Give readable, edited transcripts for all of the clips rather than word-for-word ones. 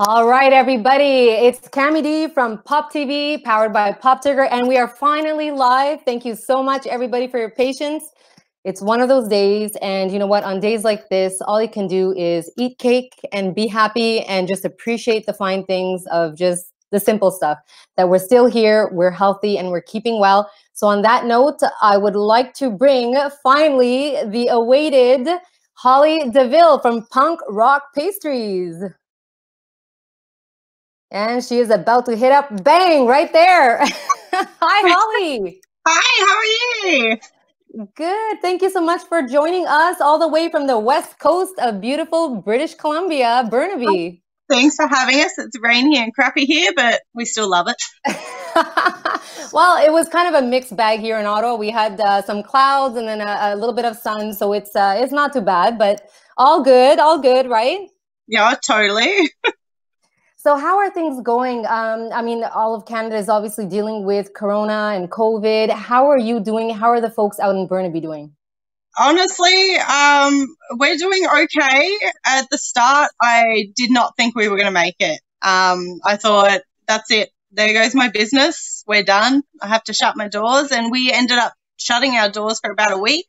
All right, everybody. It's Kamy D from Pop TV, powered by Pop Tigger, and we are finally live. Thank you so much, everybody, for your patience. It's one of those days, and you know what? On days like this, all you can do is eat cake and be happy and just appreciate the fine things of just the simple stuff, that we're still here, we're healthy, and we're keeping well. So on that note, I would like to bring, finally, the awaited Hollie DeVille from Rock Pastries. And she is about to hit up, bang, right there. Hi, Hollie. Hi, how are you? Good. Thank you so much for joining us all the way from the west coast of beautiful British Columbia, Burnaby. Thanks for having us. It's rainy and crappy here, but we still love it. Well, it was kind of a mixed bag here in Ottawa. We had some clouds and then a little bit of sun, so it's not too bad, but all good, right? Yeah, totally. So how are things going? I mean, all of Canada is obviously dealing with Corona and COVID. How are you doing? How are the folks out in Burnaby doing? Honestly, we're doing okay. At the start, I did not think we were going to make it. I thought, that's it. There goes my business. We're done. I have to shut my doors. And we ended up shutting our doors for about a week.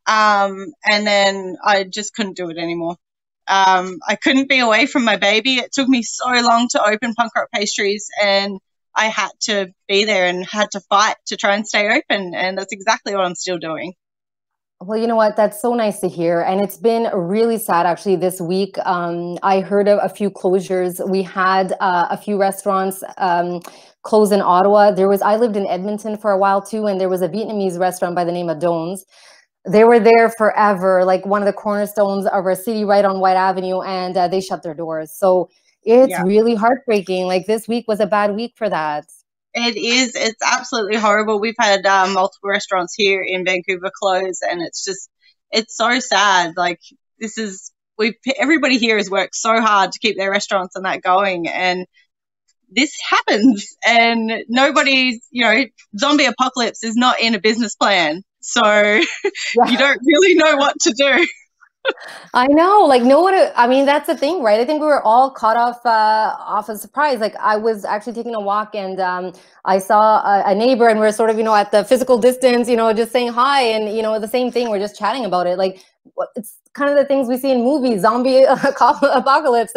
And then I just couldn't do it anymore. I couldn't be away from my baby. It took me so long to open Rock Pastries, and I had to be there and had to fight to try and stay open. And that's exactly what I'm still doing. Well, you know what? That's so nice to hear. And it's been really sad, actually, this week. I heard of a few closures. We had a few restaurants close in Ottawa. I lived in Edmonton for a while too, and there was a Vietnamese restaurant by the name of Don's. They were there forever, like one of the cornerstones of our city right on White Avenue, and they shut their doors. So it's really heartbreaking. Like this week was a bad week for that. It is. It's absolutely horrible. We've had multiple restaurants here in Vancouver close, and it's so sad. Like everybody here has worked so hard to keep their restaurants and that going, and this happens, and nobody's, zombie apocalypse is not in a business plan. So you don't really know what to do. I know, like I mean, that's the thing, right? I think we were all caught off a surprise. Like I was actually taking a walk, and I saw a neighbor, and we're sort of, at the physical distance, just saying hi, and the same thing. We're just chatting about it. Like it's kind of the things we see in movies, zombie apocalypse,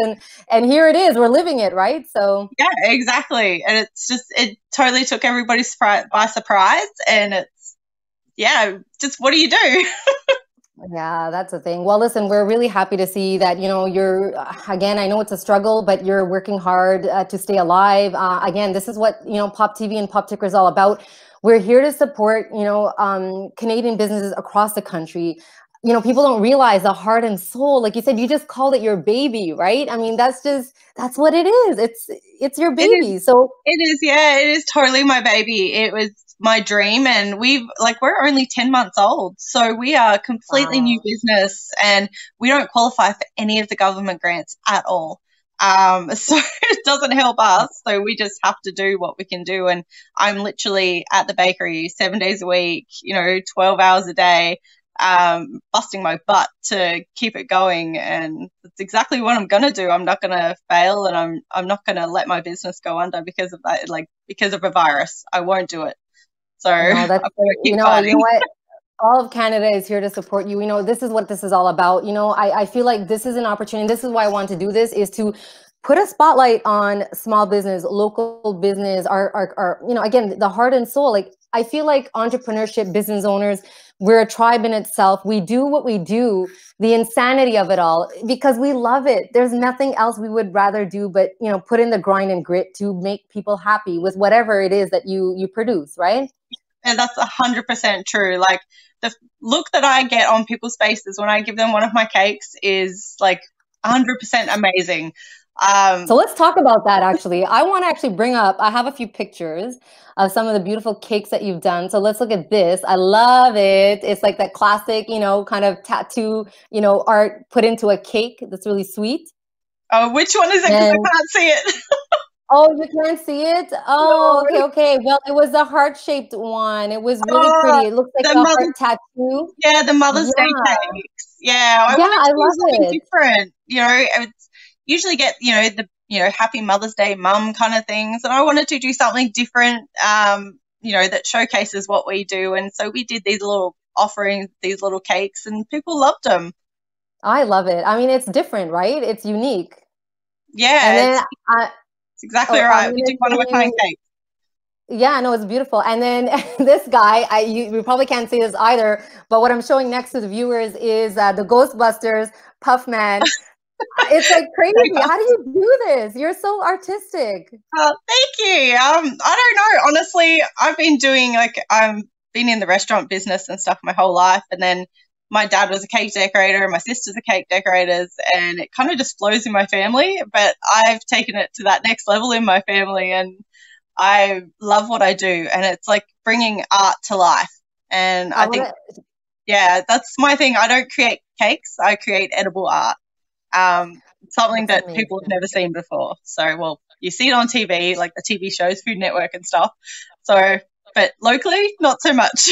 and here it is. We're living it, right? So yeah, exactly. And it totally took everybody by surprise, and just what do you do? Yeah, that's the thing. Well, listen, we're really happy to see that, you're, again, I know it's a struggle, but you're working hard to stay alive. Again, this is what, Pop TV and Pop Ticker is all about. We're here to support, Canadian businesses across the country. People don't realize the heart and soul. Like you said, you just called it your baby, right? I mean, that's what it is. It's your baby. So it is. Yeah, it is totally my baby. It was my dream, and we're only 10 months old, so we are completely new business, and we don't qualify for any of the government grants at all. So it doesn't help us, so we just have to do what we can do. And I'm literally at the bakery 7 days a week, 12 hours a day, busting my butt to keep it going, and it's exactly what I'm gonna do. I'm not gonna fail, and I'm not gonna let my business go under because of that, because of a virus. I won't do it. So no, that's, you know what? All of Canada is here to support you. This is what this is all about. I feel like this is an opportunity. This is why I want to do this, is to put a spotlight on small business, local business, our again, the heart and soul. Like I feel like entrepreneurship, business owners, we're a tribe in itself. We do what we do, the insanity of it all, because we love it. There's nothing else we would rather do but, put in the grind and grit to make people happy with whatever it is that you produce, right? And that's 100% true. Like the look that I get on people's faces when I give them one of my cakes is like 100% amazing. So let's talk about that. Actually, I want to actually bring up, I have a few pictures of some of the beautiful cakes that you've done. So let's look at this. I love it. It's like that classic, kind of tattoo, art put into a cake. That's really sweet. Oh, which one is it? Because I can't see it. Oh, you can't see it? Oh, no. Okay. Well, it was a heart-shaped one. It was really pretty. It looks like a heart tattoo. Yeah, the Mother's Day cakes. Yeah, I love it. Different. It's usually get, the Happy Mother's Day mum kind of things. And I wanted to do something different, that showcases what we do. And so we did these little offerings, these little cakes, and people loved them. I love it. I mean, it's different, right? It's unique. Yeah, and then it's exactly right. We do one-of-a-kind cakes. Yeah, no, it's beautiful. And then this guy, you probably can't see this either, but what I'm showing next to the viewers is the Ghostbusters Puffman. It's like crazy. How do you do this? You're so artistic. Thank you. I don't know. Honestly, I've been doing I've been in the restaurant business and stuff my whole life, and then my dad was a cake decorator and my sisters are cake decorators, and it kind of just flows in my family. But I've taken it to that next level in my family, and I love what I do, and it's like bringing art to life. And I think, that's my thing. I don't create cakes. I create edible art. Something that people have never seen before. So, well, you see it on TV, like the TV shows, Food Network and stuff. So, but locally, not so much.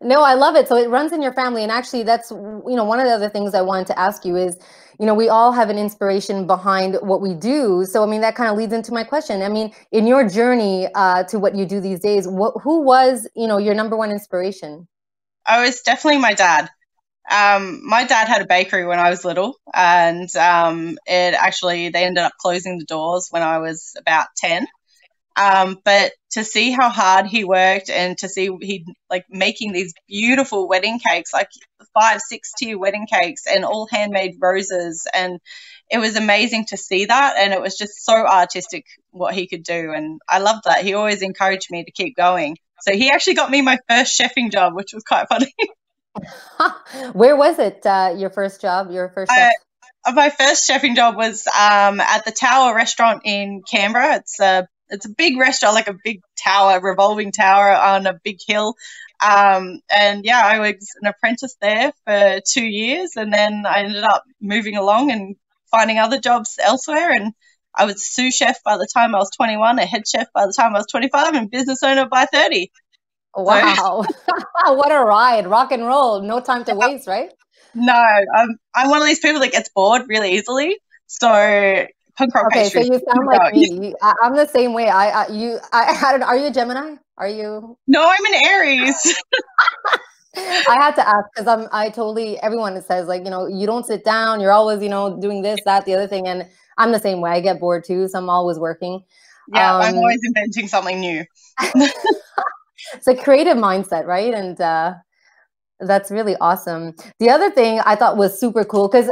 No, I love it. So it runs in your family. And actually that's, one of the other things I wanted to ask you is, we all have an inspiration behind what we do. So, I mean, that kind of leads into my question. I mean, in your journey to what you do these days, who was, your number one inspiration? Oh, it's definitely my dad. My dad had a bakery when I was little, and they ended up closing the doors when I was about 10. But to see how hard he worked, and to see he making these beautiful wedding cakes, like 5-6 tier wedding cakes, and all handmade roses, and it was amazing to see that. And it was just so artistic what he could do, and I loved that. He always encouraged me to keep going. So he actually got me my first chefing job, which was quite funny. Where was it? Your first job? Your first chef? My first chefing job was at the Tower restaurant in Canberra. It's a big restaurant, like a big tower, revolving tower on a big hill. And yeah, I was an apprentice there for 2 years, and then I ended up moving along and finding other jobs elsewhere. And I was sous chef by the time I was 21, a head chef by the time I was 25, and business owner by 30. Wow. What a ride. Rock and roll. No time to waste, right? No, I'm one of these people that gets bored really easily. So punk rock pastries. So you sound like me. I'm the same way. I don't know. Are you a Gemini? Are you? No, I'm an Aries. I had to ask because everyone says you don't sit down. You're always, doing this, that, the other thing. And I'm the same way. I get bored too. So I'm always working. Yeah, I'm always inventing something new. It's a creative mindset, right? And that's really awesome. The other thing I thought was super cool because,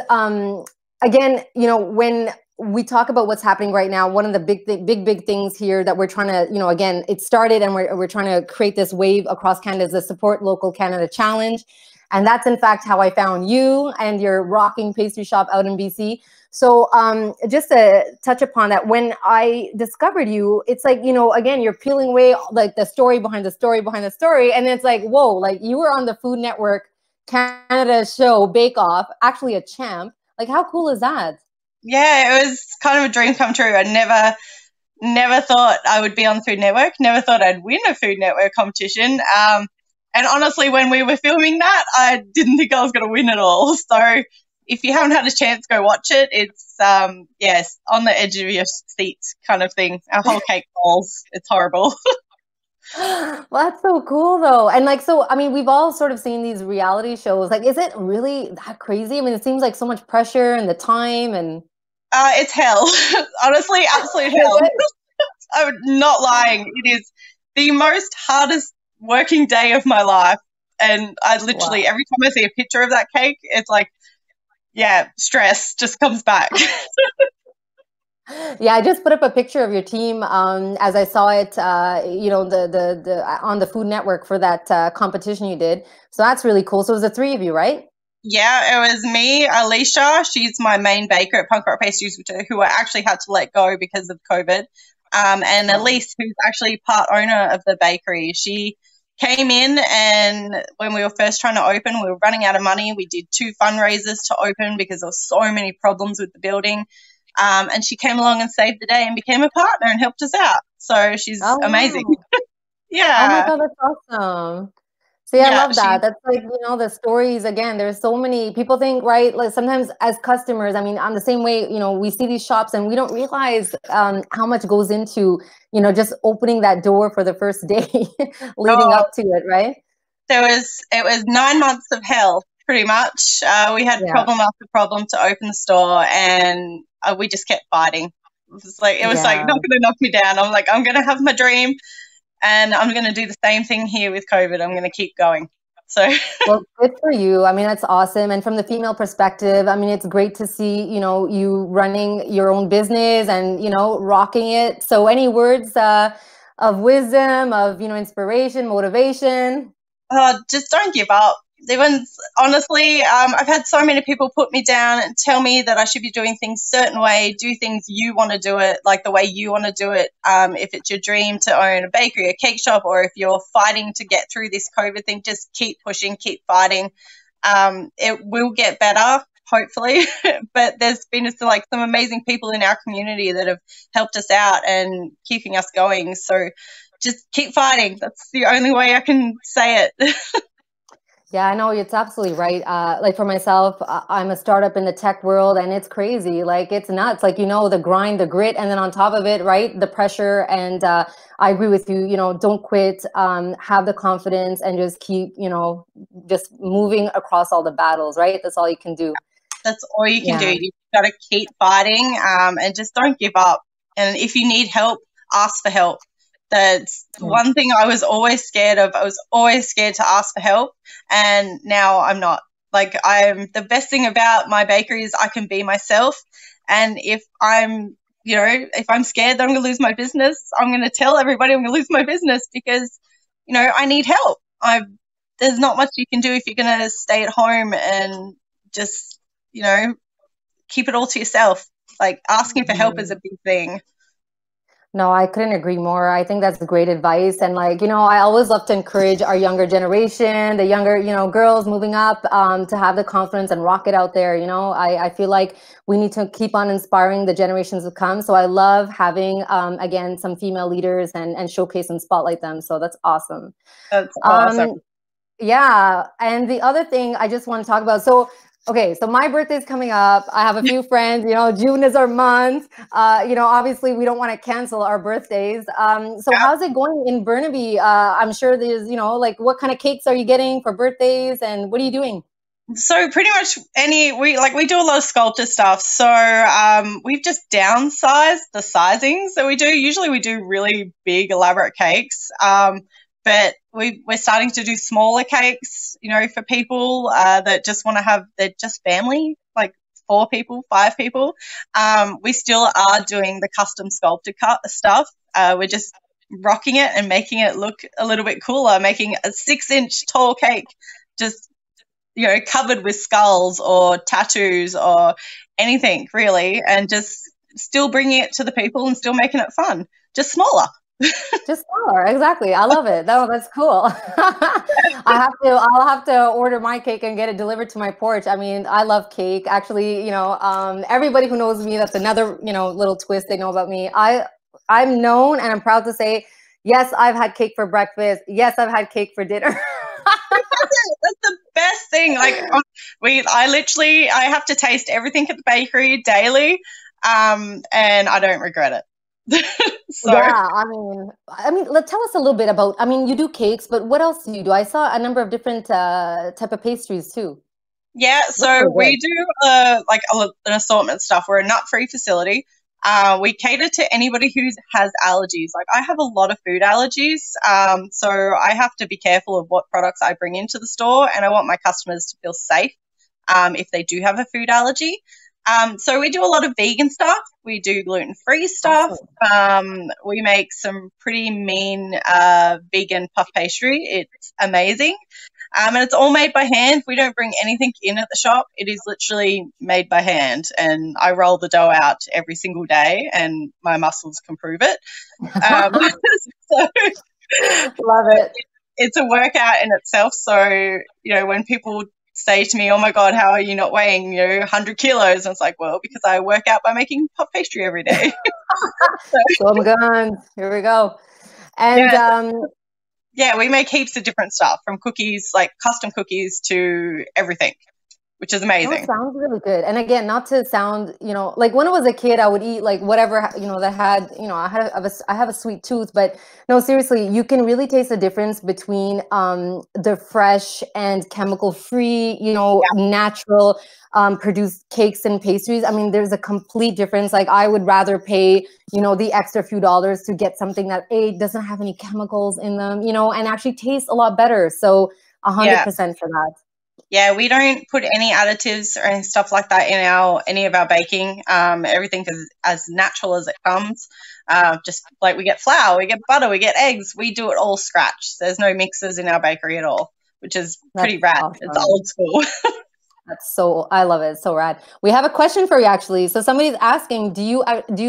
again, when we talk about what's happening right now, one of the big things here that we're trying to, again, it started and we're trying to create this wave across Canada is the Support Local Canada Challenge. And that's, in fact, how I found you and your rocking pastry shop out in BC. So just to touch upon that, when I discovered you, it's like, again, you're peeling away like the story behind the story behind the story. And it's like, whoa, like you were on the Food Network Canada show Bake Off, actually a champ. Like, how cool is that? Yeah, it was kind of a dream come true. I never thought I would be on the Food Network, never thought I'd win a Food Network competition. And honestly, when we were filming that, I didn't think I was going to win at all. So if you haven't had a chance, go watch it. It's, yes, on the edge of your seat kind of thing. Our whole cake falls. It's horrible. Well, that's so cool, though. And I mean, we've all sort of seen these reality shows. Like, is it really that crazy? I mean, it seems like so much pressure and the time and... It's hell. Honestly, absolute hell. I'm not lying. It is the most hardest working day of my life, and I literally every time I see a picture of that cake, it's like, yeah, stress just comes back. Yeah, I just put up a picture of your team as I saw it, the on the Food Network for that competition you did. So that's really cool. So it was the three of you, right? Yeah, it was me, Alicia. She's my main baker at Punk Rock Pastries, who I actually had to let go because of COVID. And Elise, who's actually part owner of the bakery. She came in, and when we were first trying to open, we were running out of money. We did 2 fundraisers to open because there were so many problems with the building. And she came along and saved the day and became a partner and helped us out. So she's amazing. Yeah. Oh my God, that's awesome. See, I love that. That's like, the stories, again, there's so many people think, right? Like sometimes as customers, I mean, I'm the same way, we see these shops and we don't realize how much goes into, just opening that door for the first day leading up to it, right? It was 9 months of hell, pretty much. We had problem after problem to open the store, and we just kept fighting. It was like not going to knock me down. I'm like, I'm going to have my dream. And I'm going to do the same thing here with COVID. I'm going to keep going. So, well, good for you. I mean, that's awesome. And from the female perspective, I mean, it's great to see, you running your own business and, rocking it. So any words of wisdom, of, inspiration, motivation? Just don't give up. Honestly, I've had so many people put me down and tell me that I should be doing things a certain way, do things you want to do it, like the way you want to do it. If it's your dream to own a bakery, a cake shop, or if you're fighting to get through this COVID thing, just keep pushing, keep fighting. It will get better, hopefully. But there's been some amazing people in our community that have helped us out and keeping us going. So just keep fighting. That's the only way I can say it. Yeah, I know, it's absolutely right. Like for myself, I'm a startup in the tech world, and it's crazy. Like, it's nuts. Like, the grind, the grit, and then on top of it, right, the pressure. And I agree with you, don't quit, have the confidence, and just keep, just moving across all the battles, right? That's all you can do. That's all you can do. You've got to keep fighting, and just don't give up. And if you need help, ask for help. That's one thing I was always scared of. I was always scared to ask for help, and now I'm not. Like, the best thing about my bakery is I can be myself, and if I'm scared that I'm going to lose my business, I'm going to tell everybody I'm going to lose my business because, I need help. There's not much you can do if you're going to stay at home and just, keep it all to yourself. Like, asking for help is a big thing. No, I couldn't agree more. I think that's great advice. And I always love to encourage our younger generation, the younger, girls moving up, to have the confidence and rock it out there. I feel like we need to keep on inspiring the generations to come. So I love having, again, some female leaders and showcase and spotlight them. So that's awesome. That's awesome. Yeah. And the other thing I just want to talk about, okay, so my birthday's coming up. I have a few friends, June is our month. Obviously we don't want to cancel our birthdays. How's it going in Burnaby? I'm sure there's, what kind of cakes are you getting for birthdays, and what are you doing? So pretty much we do a lot of sculptor stuff. So we've just downsized the sizings that we do. Usually we do really big, elaborate cakes. But we're starting to do smaller cakes, for people that just want to have, they're just family, like 4 people, 5 people. We still are doing the custom sculpted stuff. We're just rocking it and making it look a little bit cooler, making a 6-inch tall cake, just, covered with skulls or tattoos or anything really, and just still bringing it to the people and still making it fun, just smaller. Just smaller, exactly. I love it. That's cool. I'll have to order my cake and get it delivered to my porch. I mean, I love cake. Actually, everybody who knows me, that's another, little twist they know about me. I'm known, and I'm proud to say, yes, I've had cake for breakfast. Yes, I've had cake for dinner. That's the best thing. Like, I have to taste everything at the bakery daily, and I don't regret it. Yeah, I mean, tell us a little bit about, you do cakes, but what else do you do? I saw a number of different type of pastries too. Yeah, so we do an assortment of stuff. We're a nut-free facility. We cater to anybody who has allergies. Like, I have a lot of food allergies, so I have to be careful of what products I bring into the store, and I want my customers to feel safe if they do have a food allergy. So we do a lot of vegan stuff. We do gluten-free stuff. We make some pretty mean vegan puff pastry. It's amazing. And it's all made by hand. We don't bring anything in at the shop. It is literally made by hand. And I roll the dough out every single day, and my muscles can prove it. So, love it. It's a workout in itself. So, when people say to me, oh my God, how are you not weighing 100 kilos? And it's like, well, because I work out by making puff pastry every day. So I'm gone. Here we go. And Yeah, we make heaps of different stuff, from cookies, like custom cookies, to everything, which is amazing. It sounds really good. And again, not to sound, like when I was a kid, I would eat like whatever, that had, I have a sweet tooth, but no, seriously, you can really taste the difference between the fresh and chemical free, natural produced cakes and pastries. I mean, there's a complete difference. Like I would rather pay, the extra few dollars to get something that doesn't have any chemicals in them, and actually tastes a lot better. So 100% for that. Yeah, we don't put any additives or any stuff like that in any of our baking. Everything is as natural as it comes. Just like we get flour, we get butter, we get eggs. We do it all scratch. There's no mixers in our bakery at all, which is pretty rad. Awesome. It's old school. I love it. It's so rad. We have a question for you, actually. So somebody's asking, do you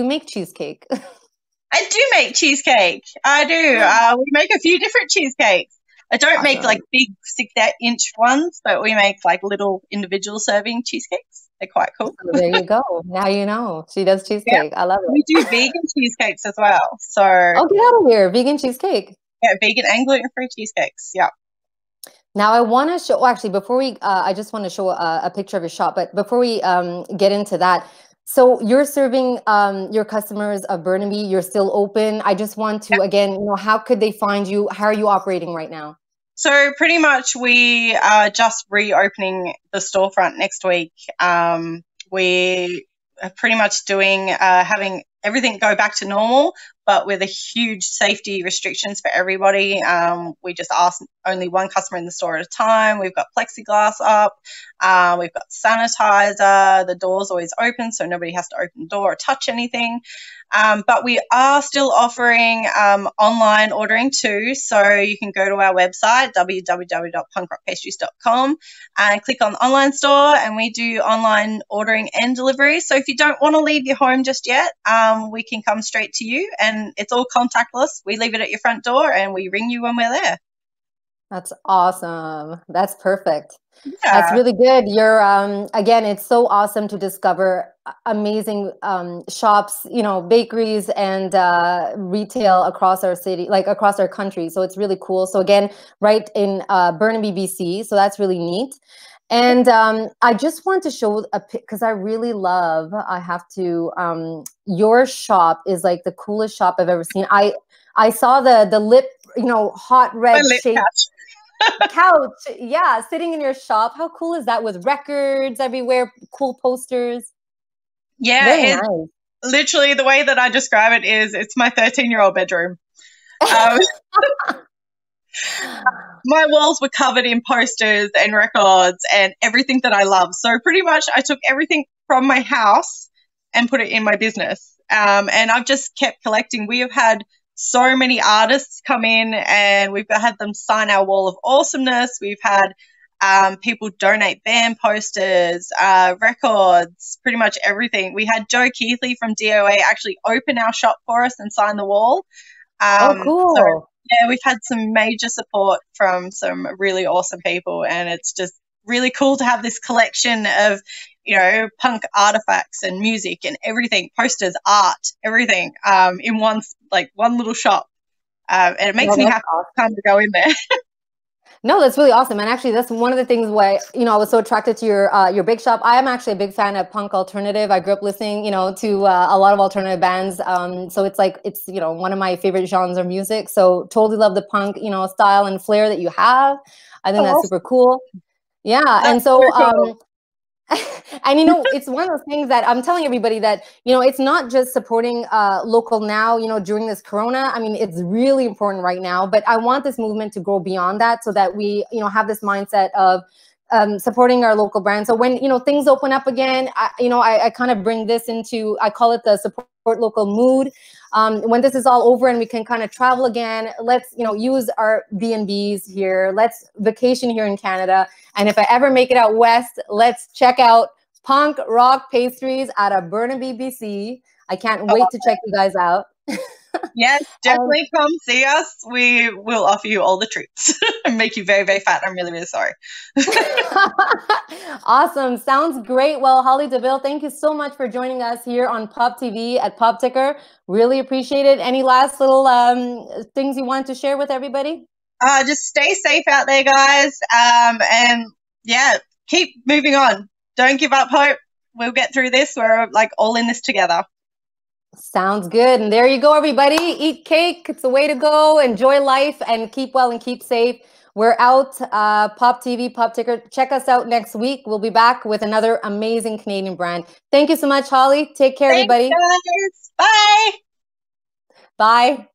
make cheesecake? I do make cheesecake. I do. We make a few different cheesecakes. I don't make like big 6-inch ones, but we make like little individual serving cheesecakes. They're quite cool. There you go. Now you know. She does cheesecake. I love it. We do vegan cheesecakes as well. So get out of here. Vegan cheesecake. Yeah, vegan and gluten-free cheesecakes. Yeah. Now I want to show, actually, before we, I just want to show a picture of your shop, but before we get into that, so you're serving your customers of Burnaby. You're still open. I just want to, again, how could they find you? How are you operating right now? So pretty much we are just reopening the storefront next week. We are pretty much doing, having everything go back to normal, but with a huge safety restrictions for everybody. We just ask only one customer in the store at a time. We've got plexiglass up. We've got sanitizer. The door's always open, so nobody has to open the door or touch anything. But we are still offering online ordering too. So you can go to our website, www.punkrockpastries.com, and click on the online store, and we do online ordering and delivery. So if you don't want to leave your home just yet, we can come straight to you, and it's all contactless. We leave it at your front door and we ring you when we're there. That's awesome. That's perfect. Yeah. That's really good. You're, again, it's so awesome to discover amazing shops, bakeries and retail across our city, like across our country. So it's really cool. So again, right in Burnaby, BC. So that's really neat. And I just want to show because I really love, I have to, your shop is like the coolest shop I've ever seen. I saw the lip, hot red shape couch. Yeah, sitting in your shop. How cool is that, with records everywhere, cool posters? Yeah, very nice. Literally the way that I describe it is it's my 13-year-old bedroom. My walls were covered in posters and records and everything that I love. So pretty much I took everything from my house and put it in my business. And I've just kept collecting. We have had so many artists come in, and we've had them sign our wall of awesomeness. We've had people donate band posters, records, pretty much everything. We had Joe Keithley from DOA actually open our shop for us and sign the wall. Oh, cool. So, yeah, we've had some major support from some really awesome people, and it's just really cool to have this collection of, punk artifacts and music and everything, posters, art, everything, in one little shop. And it makes me happy to go in there. No, that's really awesome. And actually, that's one of the things why, I was so attracted to your big shop. I am actually a big fan of punk alternative. I grew up listening, to a lot of alternative bands. So it's one of my favorite genres of music. So totally love the punk, style and flair that you have. I think that's super cool. Yeah. And so, cool. And it's one of those things that I'm telling everybody that it's not just supporting local now during this corona. I mean, it's really important right now, but I want this movement to go beyond that, so that we have this mindset of supporting our local brands. So when things open up again, I kind of bring this into, I call it the support local mood. When this is all over and we can kind of travel again, let's use our B&Bs here. Let's vacation here in Canada. And if I ever make it out west, let's check out Punk Rock Pastries out of Burnaby BC. I can't wait to check you guys out. Yes, definitely come see us. We will offer you all the treats and make you very, very fat. I'm really, really sorry. Awesome. Sounds great. Well, Hollie DeVille, thank you so much for joining us here on Pop TV at Pop Ticker. Really appreciate it. Any last little things you want to share with everybody? Just stay safe out there, guys. And yeah, keep moving on. Don't give up hope. We'll get through this. We're like all in this together. Sounds good. And there you go, everybody. Eat cake. It's the way to go. Enjoy life and keep well and keep safe. We're out. Pop TV, Pop Ticker. Check us out next week. We'll be back with another amazing Canadian brand. Thank you so much, Hollie. Take care, everybody. Thanks, guys. Bye. Bye.